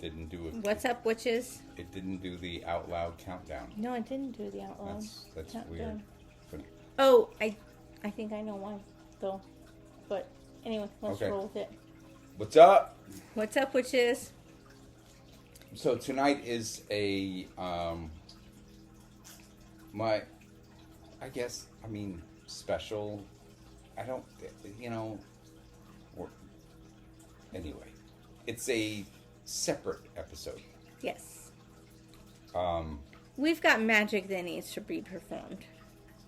didn't do it. What's up, witches? It didn't do the out loud countdown. No, it didn't do the out loud. That's countdown. weird. But, oh, I think I know why, though. But anyway, let's roll with it. What's up? What's up, witches? So tonight is a special. I don't, anyway, it's a separate episode. Yes. We've got magic that needs to be performed.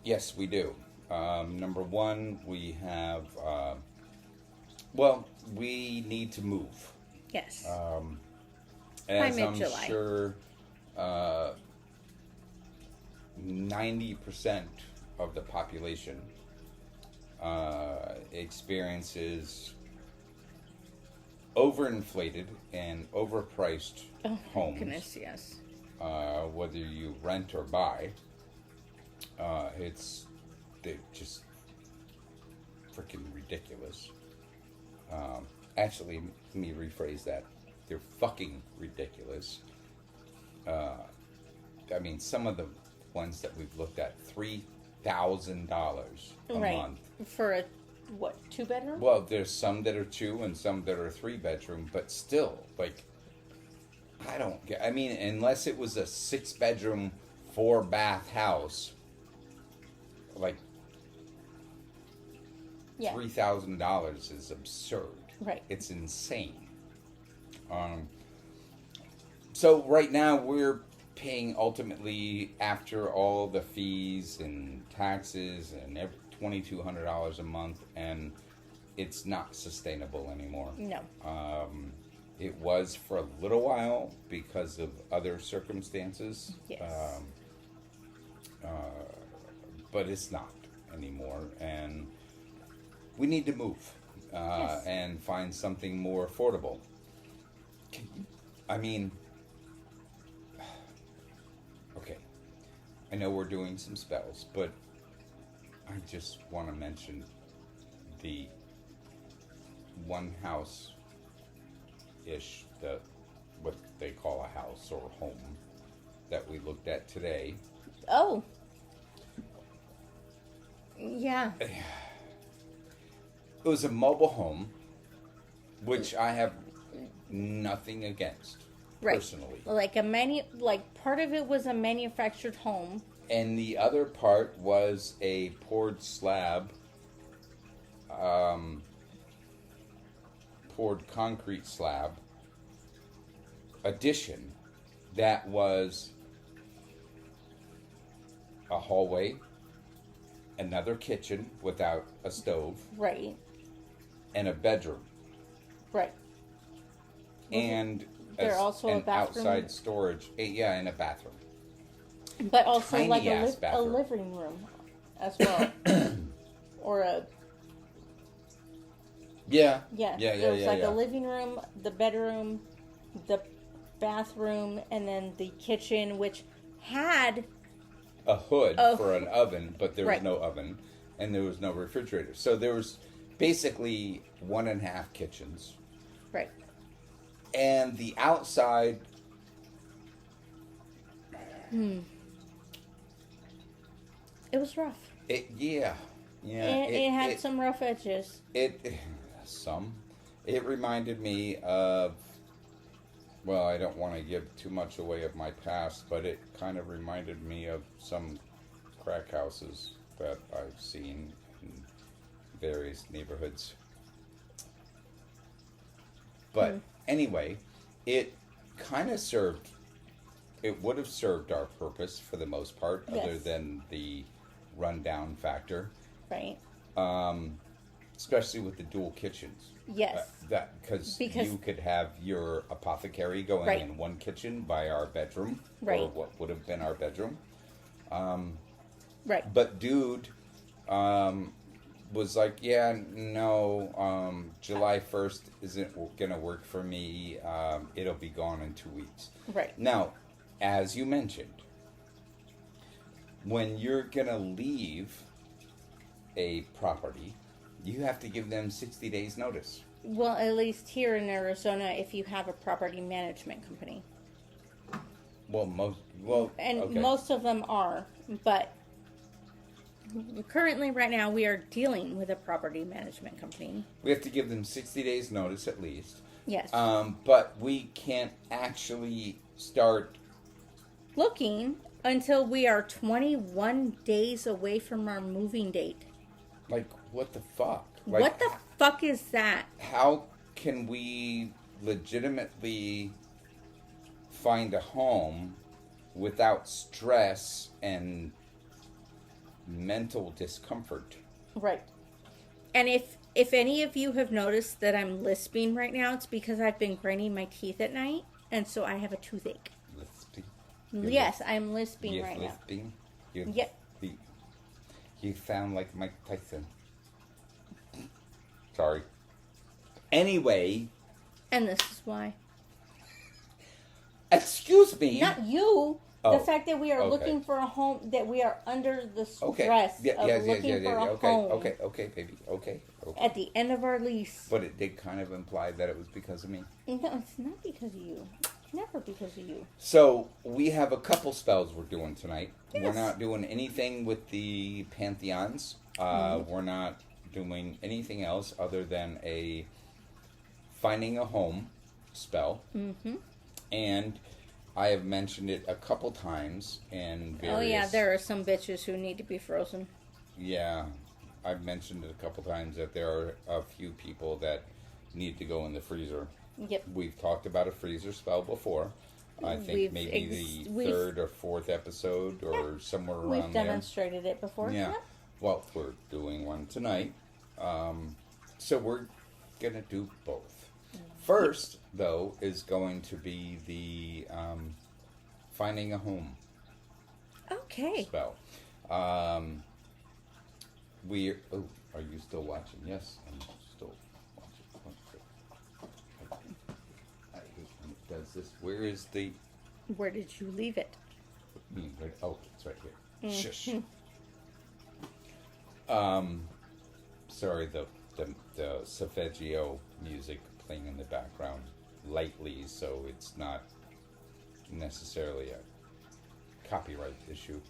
Yes, we do. Number one, we have, we need to move. Yes. As I'm sure 90% of the population experiences overinflated and overpriced homes. Goodness, yes. Whether you rent or buy, they're just freaking ridiculous. Actually, let me rephrase that. They're fucking ridiculous. Some of the ones that we've looked at, $3,000 a month. For a, 2-bedroom? Well, there's some that are 2 and some that are 3-bedroom, but still, I don't get, unless it was a 6-bedroom, 4-bath house, $3,000 is absurd. Right. It's insane. So right now we're paying ultimately, after all the fees and taxes and $2,200 a month, and it's not sustainable anymore. No. It was for a little while because of other circumstances. Yes. But it's not anymore, and we need to move and find something more affordable. Okay, I know we're doing some spells, but I just want to mention the one house-ish, what they call a house or home, that we looked at today. Oh. Yeah. It was a mobile home, which I have nothing against, personally. Part of it was a manufactured home. And the other part was a poured slab, poured concrete slab addition that was a hallway, another kitchen without a stove. Right. And a bedroom. Right. And there's also a bathroom. Outside storage. And a bathroom. But also Tiny a living room as well. Or a... Yeah. Yeah. There was a living room, the bedroom, the bathroom, and then the kitchen, which had... a hood for an oven, but there was no oven, and there was no refrigerator. So there was basically 1.5 kitchens. Right. And the outside... It was rough. It had some rough edges. It reminded me of... Well, I don't want to give too much away of my past, but it kind of reminded me of some crack houses that I've seen in various neighborhoods. But anyway, it kind of would have served our purpose for the most part, other than the rundown factor. Right. Especially with the dual kitchens. Yes. Because you could have your apothecary going in one kitchen by our bedroom, or what would have been our bedroom. Right. But dude was like, July 1st isn't going to work for me. It'll be gone in 2 weeks. Right. Now, as you mentioned, when you're going to leave a property, you have to give them 60 days notice. Well, at least here in Arizona, if you have a property management company. And okay. most of them are, but currently right now we are dealing with a property management company. We have to give them 60 days notice at least. Yes. But we can't actually start looking until we are 21 days away from our moving date. Like, what the fuck? Like, what the fuck is that? How can we legitimately find a home without stress and mental discomfort? Right. And if any of you have noticed that I'm lisping right now, it's because I've been grinding my teeth at night, and so I have a toothache. Lisping? Yes, I'm lisping right lisping? now. Yep. You sound like Mike Tyson. Sorry. Anyway. And this is why. Excuse me. Not you. Oh, the fact that we are looking for a home, that we are under the stress of looking for a home. Okay, baby. Okay. At the end of our lease. But it did kind of imply that it was because of me. No, it's not because of you. Never because of you. So, we have a couple spells we're doing tonight. Yes. We're not doing anything with the pantheons. We're not doing anything else other than a finding a home spell. Mm-hmm. And I have mentioned it a couple times in various... Oh yeah, there are some bitches who need to be frozen. Yeah, I've mentioned it a couple times that there are a few people that need to go in the freezer. Yep. We've talked about a freezer spell before. I think maybe the third or fourth episode or somewhere around there. We've demonstrated it before. Yeah. Yep. Well, we're doing one tonight. So we're going to do both. First, though, is going to be the finding a home spell. Are you still watching? Yes, I'm still watching. I hate when it does this. Where is the... Where did you leave it? Oh, it's right here. Mm-hmm. Shush. Sorry, the solfeggio music playing in the background lightly, so it's not necessarily a copyright issue.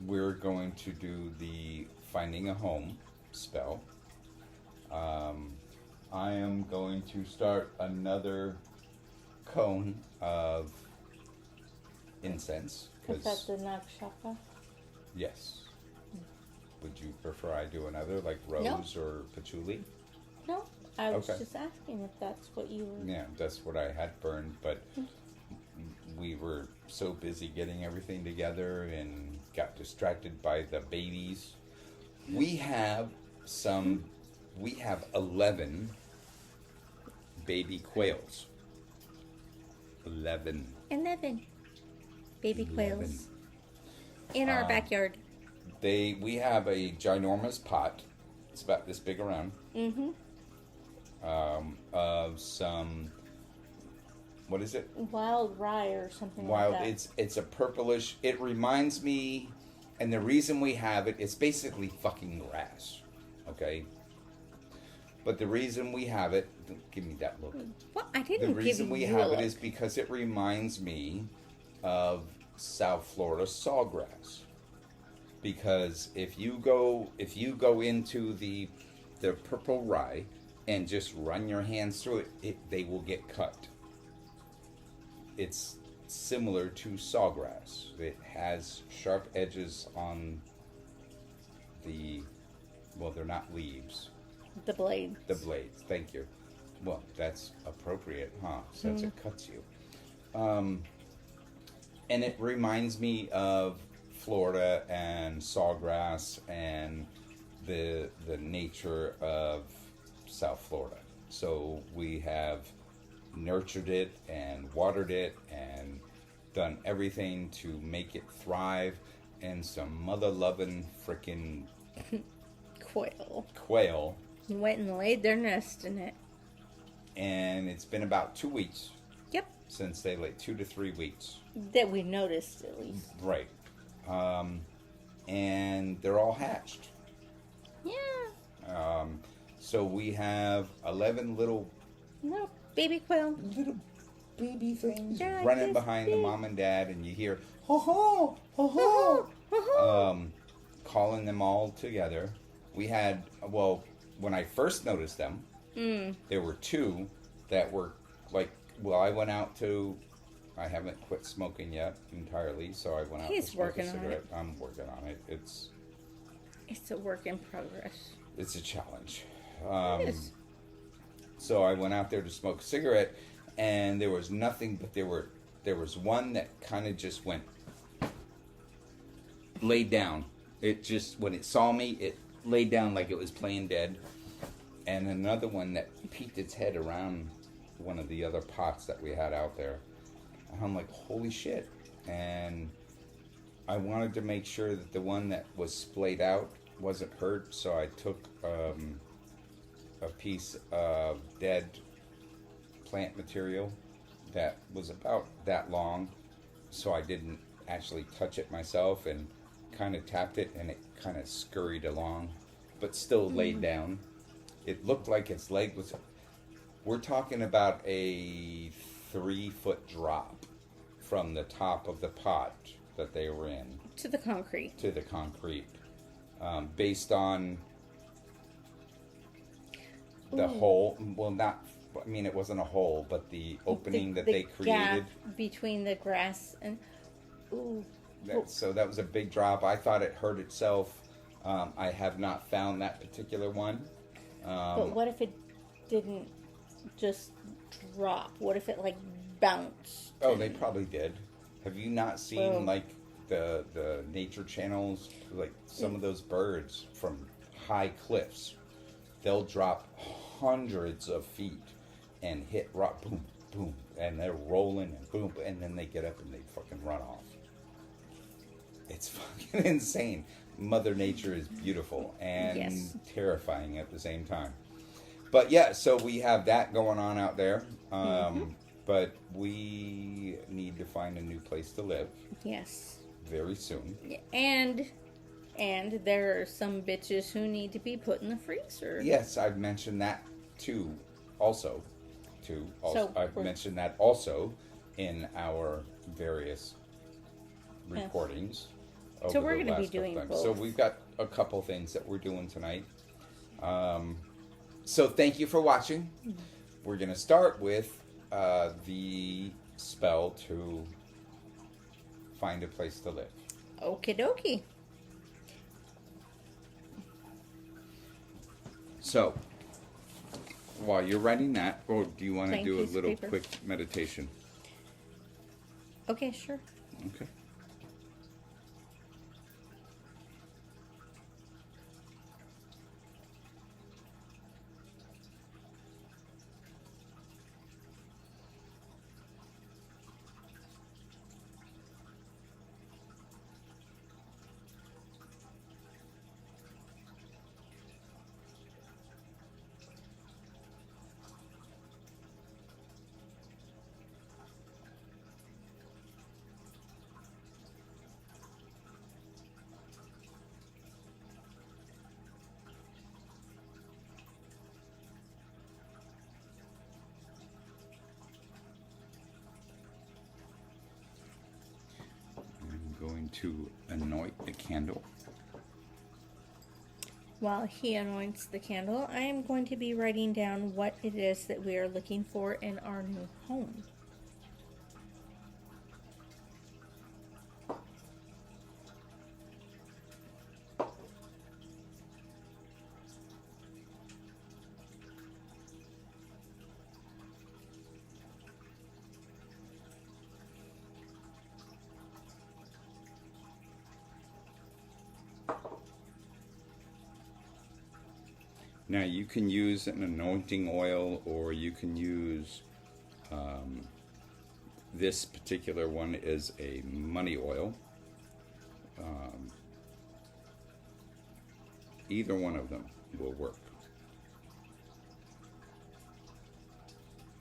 We're going to do the finding a home spell. I am going to start another cone of incense. Is that the nakshatra? Yes. Would you prefer I do another, like rose or patchouli? No, I was just asking if that's what you were... Yeah, that's what I had burned, but we were so busy getting everything together and got distracted by the babies. We have 11 baby quails. 11 baby quails in our backyard. We have a ginormous pot. It's about this big around. Mm-hmm. Of some, what is it? Wild rye or something like that. It's a purplish. It reminds me, and the reason we have it, it's basically fucking grass. Okay. But the reason we have it, give me that look. Well, I didn't. The reason we have it is because it reminds me of South Florida sawgrass. Because if you go into the purple rye and just run your hands through it, they will get cut. It's similar to sawgrass. It has sharp edges on they're not leaves. The blades. The blades, thank you. Well, that's appropriate, huh? Since it cuts you. And it reminds me of Florida and sawgrass and the nature of South Florida. So we have nurtured it and watered it and done everything to make it thrive, and some mother-loving frickin' quail went and laid their nest in it. And it's been about 2 weeks. Yep. Since they laid 2 to 3 weeks. That we noticed, at least. Right. and they're all hatched. Yeah. So we have 11 little Baby quail. little baby things Yeah, running yes, behind the big. mom and dad, and you hear ho ho ho ho, calling them all together. We had, well, when I first noticed them, there were two that were like, well, I went out to, I haven't quit smoking yet entirely, so I went out He's to smoke working a on cigarette. it. I'm working on it. It's a work in progress. It's a challenge. It is. So I went out there to smoke a cigarette, and there was nothing, but there was one that kind of just went, laid down. It just, when it saw me, it laid down like it was playing dead. And another one that peeked its head around one of the other pots that we had out there. And I'm like, holy shit. And I wanted to make sure that the one that was splayed out wasn't hurt, so I took a piece of dead plant material that was about that long, so I didn't actually touch it myself, and kind of tapped it, and it kind of scurried along, but still laid down. It looked like its leg was, we're talking about a 3-foot drop from the top of the pot that they were in To the concrete. to the concrete, based on the hole. Well, not, I mean, it wasn't a hole, but the opening that they created. Gap between the grass and. Ooh. So that was a big drop. I thought it hurt itself. I have not found that particular one. But what if it didn't just drop? What if it like bounced? Oh, they probably did. Have you not seen Well- like the nature channels? Like some of those birds from high cliffs, they'll drop hundreds of feet and hit rock, boom, boom, and they're rolling and boom, and then they get up and they fucking run off. It's fucking insane. Mother Nature is beautiful and Yes. terrifying at the same time. But yeah, so we have that going on out there. But we need to find a new place to live Yes. very soon. And there are some bitches who need to be put in the freezer. Yes, I've mentioned that too. Also, So I've we're- mentioned that also in our various recordings. So over we're the gonna be last couple doing times. So both. we've got a couple things that we're doing tonight. So thank you for watching. We're gonna start with the spell to find a place to live. Okie dokie. So, while you're writing that, or do you want to Blank do a piece of little paper. quick meditation? Okay, sure. Okay. I'm going to anoint the candle. While he anoints the candle, I am going to be writing down what it is that we are looking for in our new home. Now you can use an anointing oil, or you can use this particular one is a money oil. Either one of them will work.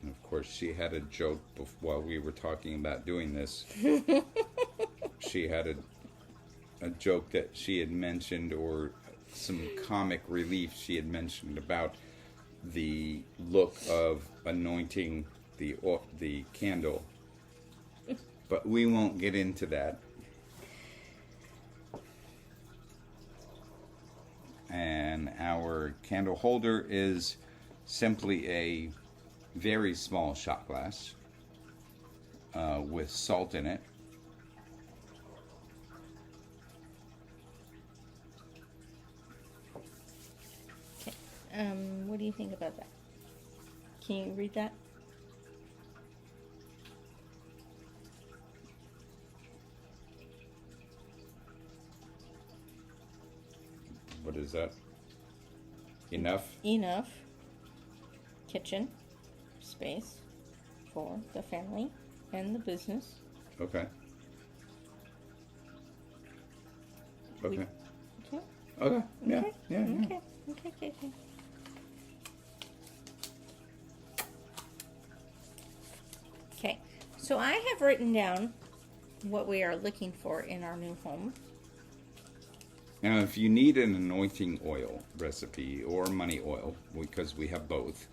And of course, she had a joke while we were talking about doing this. She had a joke that she had mentioned, or some comic relief she had mentioned about the look of anointing the candle. But we won't get into that. And our candle holder is simply a very small shot glass with salt in it. Okay. What do you think about that? Can you read that? What is that? Enough? Enough kitchen space for the family and the business. Okay. Okay. Okay. Okay. Yeah. Okay. Yeah. Okay. Okay. Okay. Okay. Okay. So I have written down what we are looking for in our new home. Now, if you need an anointing oil recipe or money oil, because we have both,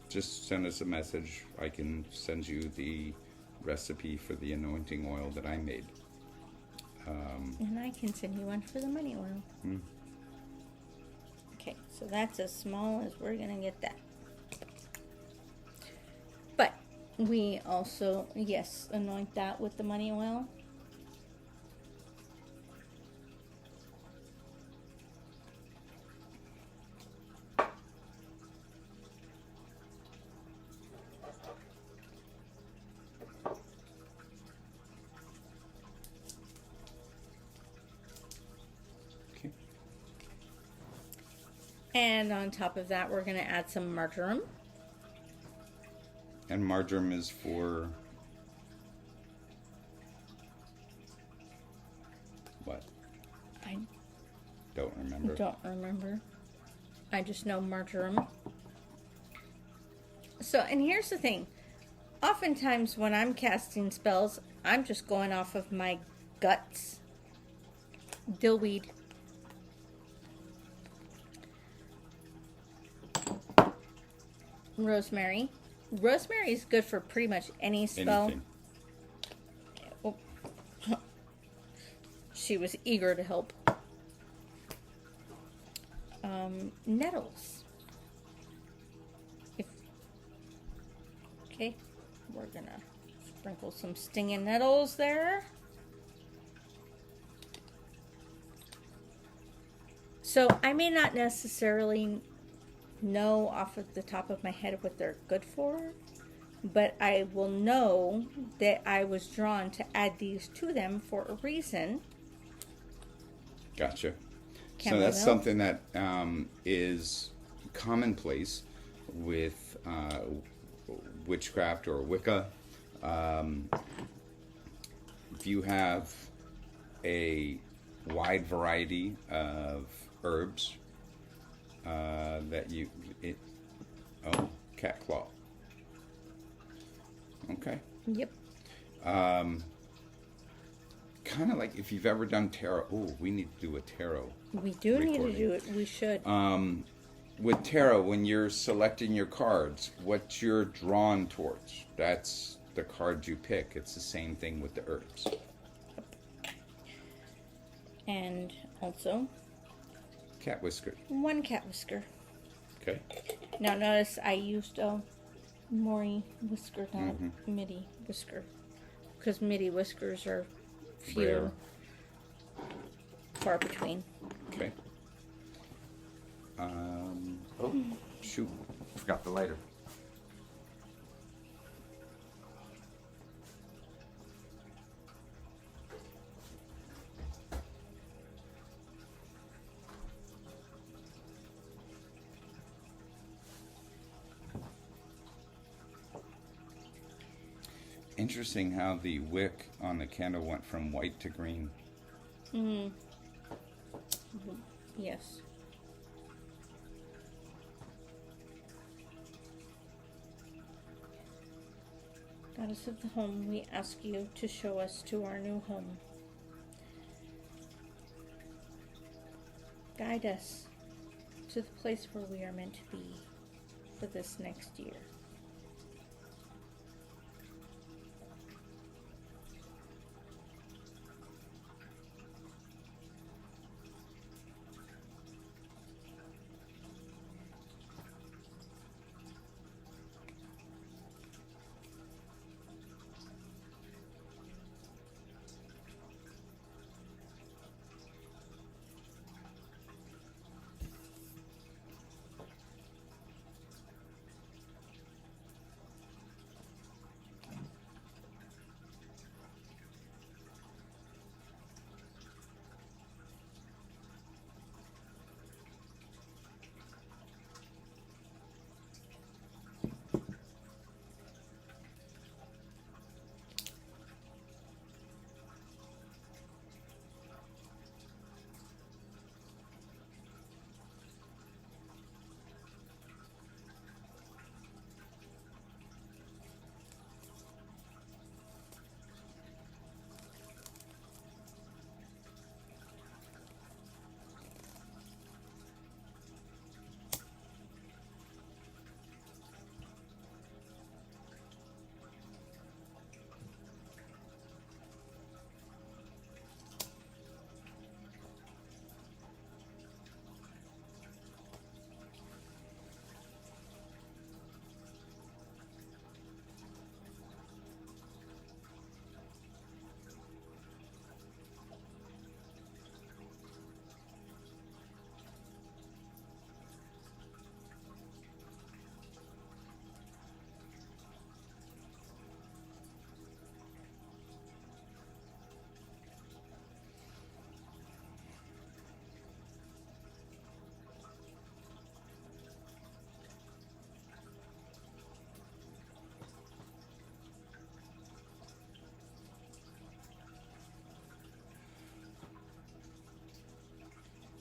just send us a message. I can send you the recipe for the anointing oil that I made. And I can send you one for the money oil. Okay, so that's as small as we're going to get that. But we also, yes, anoint that with the money oil. Okay. And on top of that, we're going to add some marjoram. And marjoram is for what? I Don't remember. don't remember. I just know marjoram. So, and here's the thing. Oftentimes when I'm casting spells, I'm just going off of my guts. Dillweed. Rosemary. Rosemary is good for pretty much any spell. Anything. Oh. She was eager to help. Nettles. Okay, we're gonna sprinkle some stinging nettles there. So I may not necessarily know off of the top of my head what they're good for, but I will know that I was drawn to add these to them for a reason. Gotcha. So Chamomile. that's something that is commonplace with witchcraft or Wicca. If you have a wide variety of herbs that cat claw. Okay. Yep. Kind of like if you've ever done tarot. Oh, we need to do a tarot. We do need to recording. do it. We should. With tarot, when you're selecting your cards, what you're drawn towards, that's the cards you pick. It's the same thing with the herbs. And also, Cat whisker. one cat whisker. Okay. Now notice I used a Maury whisker, not a midi whisker. Because midi whiskers are few, Rare. far between. Okay. Oh, shoot. Forgot the lighter. Interesting how the wick on the candle went from white to green. Yes. Goddess of the home, we ask you to show us to our new home. guide us to the place where we are meant to be for this next year.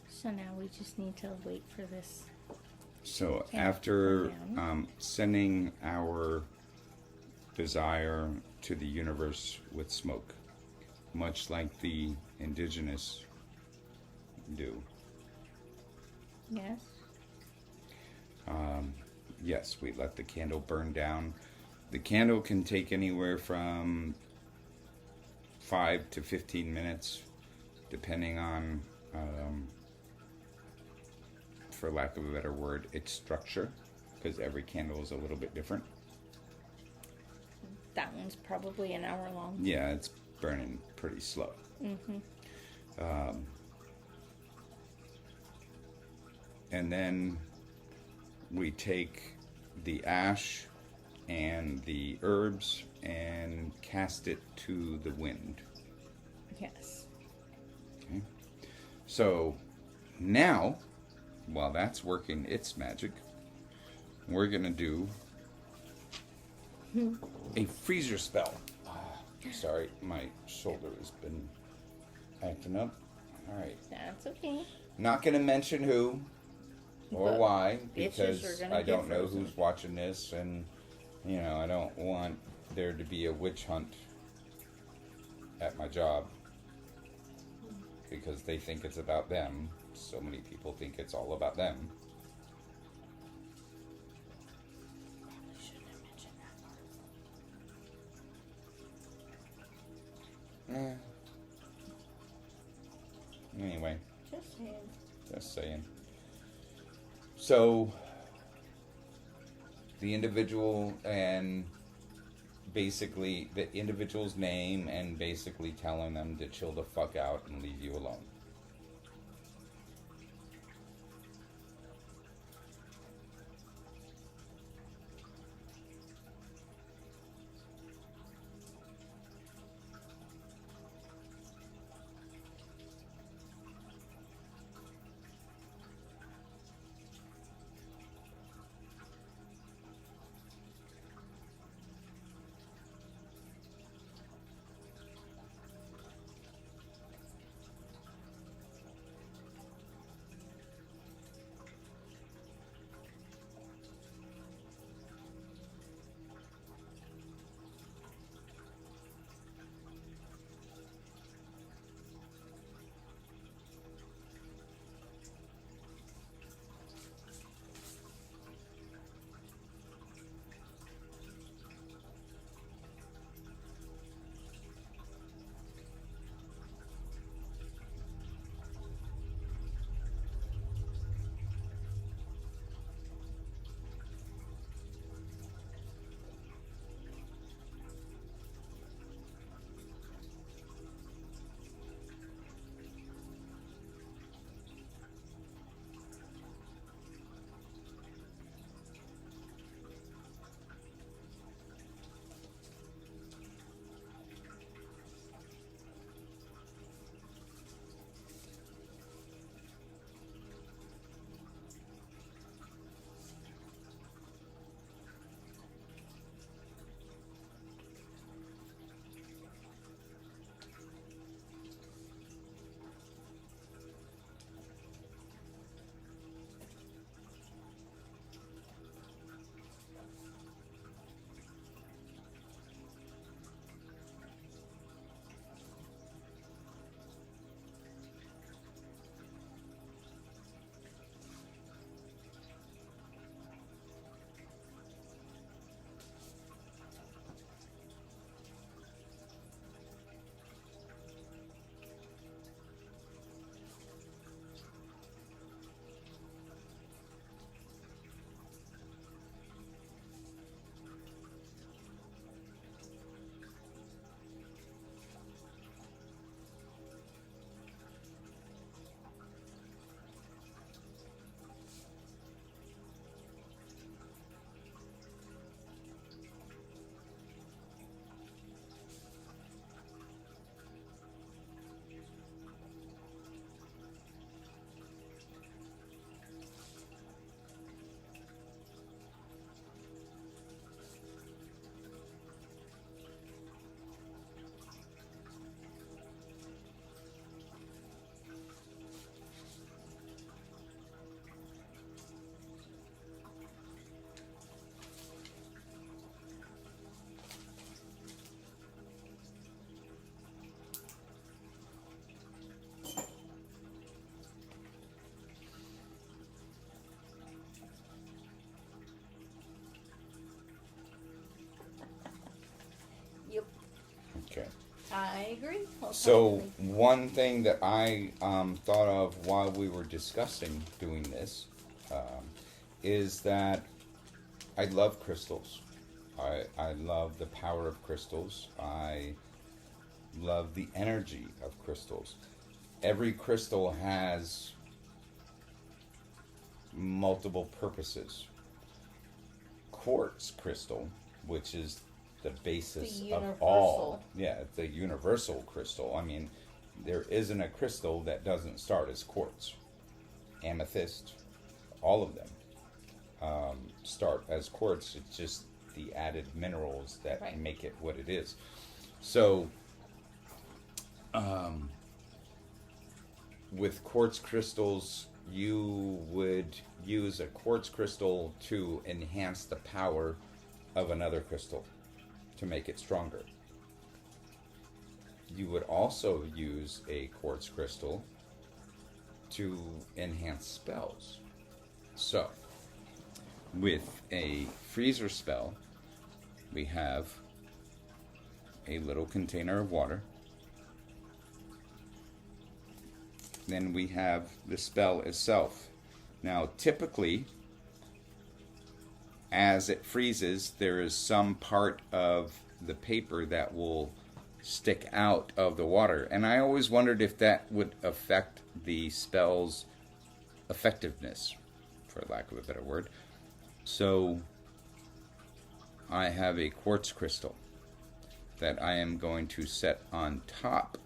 So now we just need to wait for this. So Okay, after go down. sending our desire to the universe with smoke, much like the indigenous do, Yes. yes, we let the candle burn down. The candle can take anywhere from 5 to 15 minutes, depending on, for lack of a better word, its structure, because every candle is a little bit different. That one's probably an hour long. Yeah, it's burning pretty slow. And then we take the ash and the herbs and cast it to the wind. Yes. Okay. So now, while that's working its magic, we're going to do a freezer spell. Sorry, my shoulder has been acting up. All right. That's okay. Not going to mention who or But why, bitches because are gonna I get don't know frozen. who's watching this, and I don't want there to be a witch hunt at my job because they think it's about them. So many people think it's all about them. Shouldn't have mentioned that. Anyway, Just saying. just saying. So the individual and basically the individual's name and basically telling them to chill the fuck out and leave you alone. agree. So one thing that I thought of while we were discussing doing this is that I love crystals. I love the power of crystals. I love the energy of crystals. Every crystal has multiple purposes. Quartz crystal, which is the basis of all. Yeah, the universal crystal. I mean, there isn't a crystal that doesn't start as quartz. Amethyst, all of them start as quartz. It's just the added minerals that make it what it is. So, with quartz crystals, you would use a quartz crystal to enhance the power of another crystal to make it stronger. You would also use a quartz crystal to enhance spells. So, with a freezer spell, we have a little container of water. Then we have the spell itself. Now, typically, as it freezes, there is some part of the paper that will stick out of the water. And I always wondered if that would affect the spell's effectiveness, for lack of a better word. So, I have a quartz crystal that I am going to set on top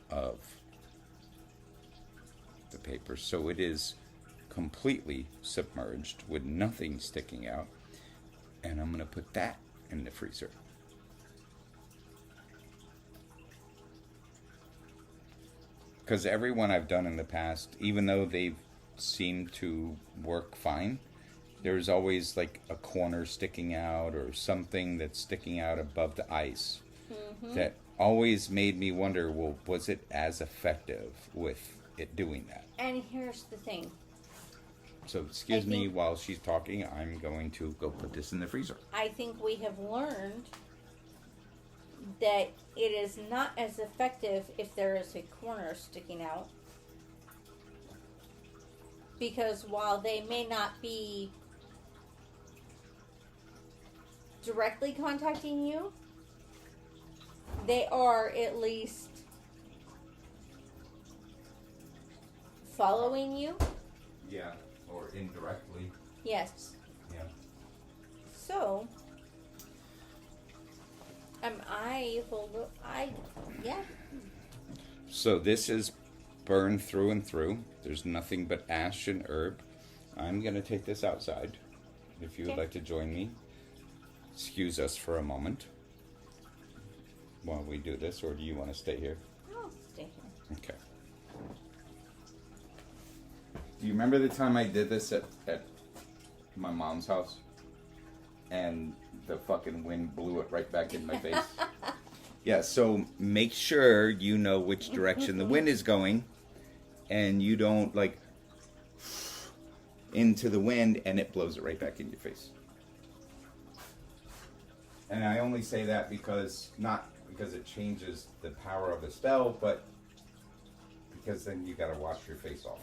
of the paper, so it is completely submerged with nothing sticking out, and I'm going to put that in the freezer. Because every one I've done in the past, even though they've seemed to work fine, there's always like a corner sticking out or something that's sticking out above the ice. That always made me wonder, well, was it as effective with it doing that? And here's the thing. So excuse me while she's talking, I'm going to go put this in the freezer. I think we have learned that it is not as effective if there is a corner sticking out. Because while they may not be directly contacting you, they are at least following you. Yeah, or indirectly. Yes. Yeah. So, yeah. So this is burned through and through. There's nothing but ash and herb. I'm going to take this outside. If you would like to join me, excuse us for a moment while we do this, or do you want to stay here? I'll stay here. Okay. Do you remember the time I did this at my mom's house? And the fucking wind blew it right back in my face? Yeah, so make sure you know which direction the wind is going, and you don't, like, into the wind and it blows it right back in your face. And I only say that because, not because it changes the power of the spell, but because then you gotta wash your face off.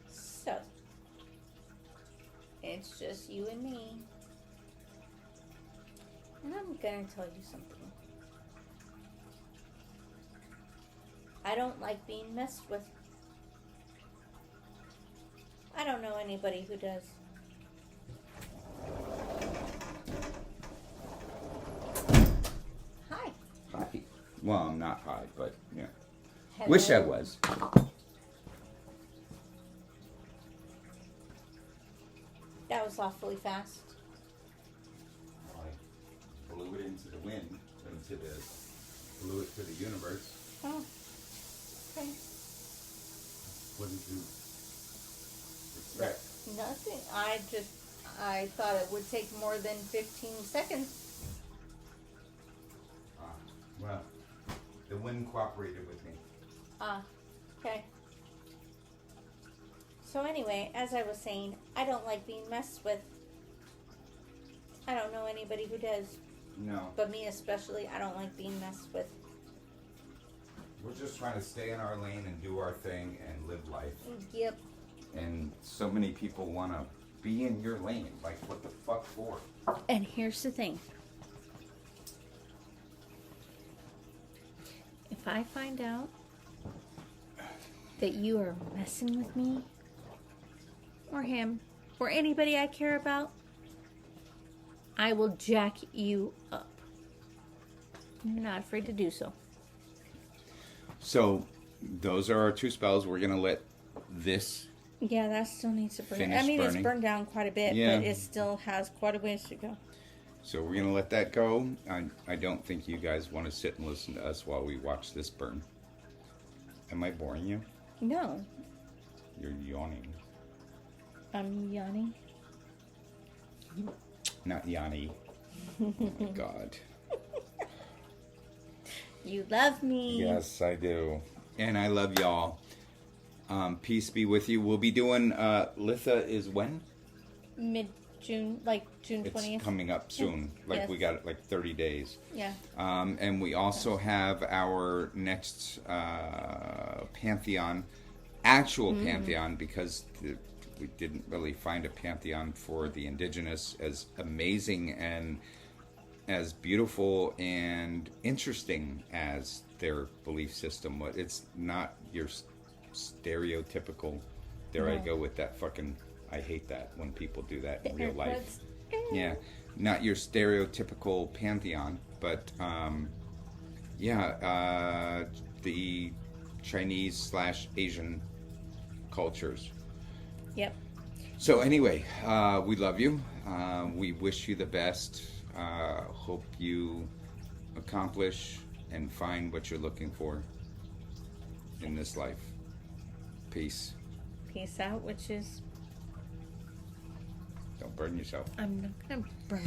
So, it's just you and me. And I'm gonna tell you something. I don't like being messed with. I don't know anybody who does. Hi. Hi. Well, I'm not high, but yeah. Hello. Wish I was. That was awfully fast. I blew it into the wind, blew it to the universe. Oh. Okay. What did you expect? Nothing. I thought it would take more than 15 seconds. Well, the wind cooperated with me. Okay. So anyway, as I was saying, I don't like being messed with. I don't know anybody who does. No. But me especially, I don't like being messed with. We're just trying to stay in our lane and do our thing and live life. Yep. And so many people want to be in your lane. Like, what the fuck for? And here's the thing. If I find out that you are messing with me, or him, or anybody I care about, I will jack you up. I'm not afraid to do so. So, those are our 2 spells. We're going to let this... Yeah, that still needs to burn. Finish I mean, burning. it's burned down quite a bit, Yeah. but it still has quite a ways to go. So we're going to let that go. I don't think you guys want to sit and listen to us while we watch this burn. Am I boring you? No, You're yawning. I'm yawning. Not Yanni. Oh my God. You love me. Yes, I do. And I love y'all. Peace be with you. We'll be doing, Litha is when? Mid-June, like June 20th. It's coming up soon. Like Yes. we got like 30 days. Yeah. And we also have our next Pantheon, actual Pantheon, because we didn't really find a Pantheon for the indigenous as amazing and as beautiful and interesting as their belief system was. It's not your stereotypical, there I No. go with that fucking, I hate that when people do that in The real life. airports. Yeah, not your stereotypical pantheon, but the Chinese/Asian cultures. Yep. So anyway, we love you. We wish you the best. Hope you accomplish and find what you're looking for in this life. Peace. Peace out, which is... Don't burn yourself. I'm not going to burn